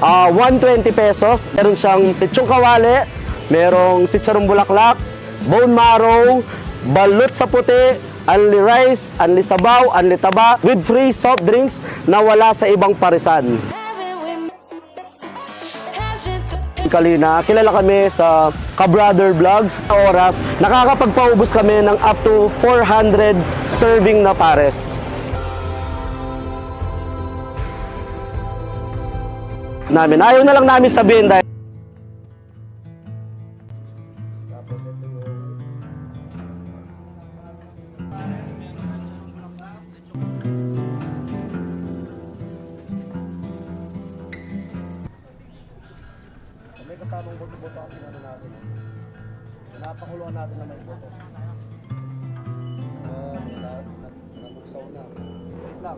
120 pesos. Meron siyang lechong kawali, merong chicharong bulaklak, bone marrow, balut sa puti, only rice, only sabaw, only taba, with free soft drinks na wala sa ibang parisan. Kalina, kilala kami sa Ka-Brother Vlogs. Oras, nakakapagpaubos kami ng up to 400 serving na pares. Ayaw na lang namin sabihin dahil may kasamang boto-boto kasi natin. Napakuluan natin na may boto.